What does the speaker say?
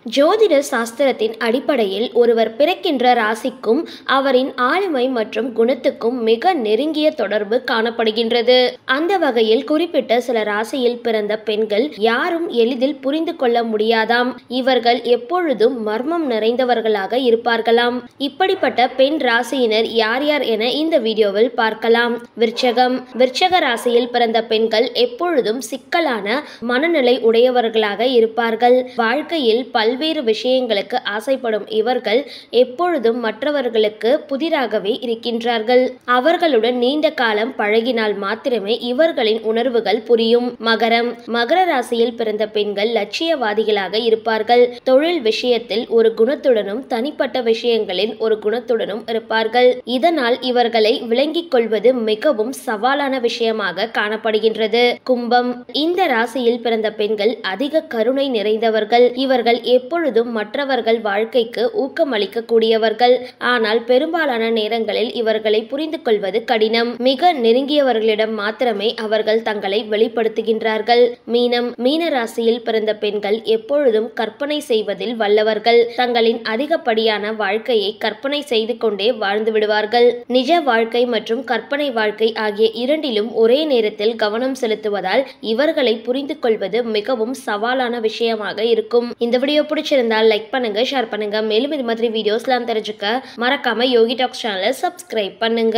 ஜோதிட சாஸ்திரத்தின் அடிப்படையில் ஒருவர் பிறக்கின்ற ராசிக்கும் அவரின் ஆளுமை மற்றும் குணத்துக்கும் மிக நெருங்கிய தொடர்பு காணப்படுகின்றது. அந்த வகையில் குறிப்பிட்ட சில ராசியில் பிறந்த பெண்கள் யாரும் எளிதில் புரிந்து கொள்ள முடியாதாம். இவர்கள் எப்பொழுதும் மர்மம் நிறைந்தவர்களாக இருப்பார்களாம். இப்படிப்பட்ட பெண் ராசியினர் யார் யார் என இந்த வீடியோவில் பார்க்கலாம். விருச்சகம். விருச்சக ராசியில் பிறந்த பெண்கள் எப்பொழுதும் சிக்கலான மனநிலை உடையவர்களாக இருப்பார்கள். வாழ்க்கையில் பல்வேறு விஷயங்களுக்கு ஆசைப்படும் இவர்கள் எப்பொழுதும் மற்றவர்களுக்கு புதிராகவே இருக்கின்றார்கள். அவர்களுடன் நீண்ட காலம் பழகினால் மாத்திரமே இவர்களின் உணர்வுகள் புரியும். மகரம். மகர ராசியில் பிறந்த பெண்கள் லட்சியவாதிகளாக இருப்பார்கள். தொழில் விஷயத்தில் ஒரு குணத்துடனும் தனிப்பட்ட விஷயங்களில் ஒரு குணத்துடனும் இருப்பார்கள். இதனால் இவர்களை விளங்கிக் கொள்வது மிகவும் சவாலான விஷயமாக காணப்படுகின்றது. கும்பம். இந்த ராசியில் பிறந்த பெண்கள் அதிக கருணை நிறைந்தவர்கள். இவர்கள் எப்பொழுதும் மற்றவர்கள் வாழ்க்கைக்கு ஊக்கமளிக்க கூடியவர்கள். ஆனால் பெரும்பாலான நேரங்களில் இவர்களை புரிந்து கொள்வது கடினம். மிக நெருங்கியவர்களிடம் மாத்திரமே அவர்கள் தங்களை வெளிப்படுத்துகின்றார்கள். மீனம். மீன ராசியில் பிறந்த பெண்கள் எப்பொழுதும் கற்பனை செய்வதில் வல்லவர்கள். தங்களின் அதிகப்படியான வாழ்க்கையை கற்பனை செய்து கொண்டே வாழ்ந்து விடுவார்கள். நிஜ வாழ்க்கை மற்றும் கற்பனை வாழ்க்கை ஆகிய இரண்டிலும் ஒரே நேரத்தில் கவனம் செலுத்துவதால் இவர்களை புரிந்து கொள்வது மிகவும் சவாலான விஷயமாக இருக்கும். இந்த வீடியோ பிடிச்சிருந்தால் லைக் பண்ணுங்க, ஷேர் பண்ணுங்க. மேலும் இது மாதிரி வீடியோஸ்லாம் தெரிஞ்சுக்க மறக்காம யோகி டாக்ஸ் சேனலை சப்ஸ்கிரைப் பண்ணுங்க.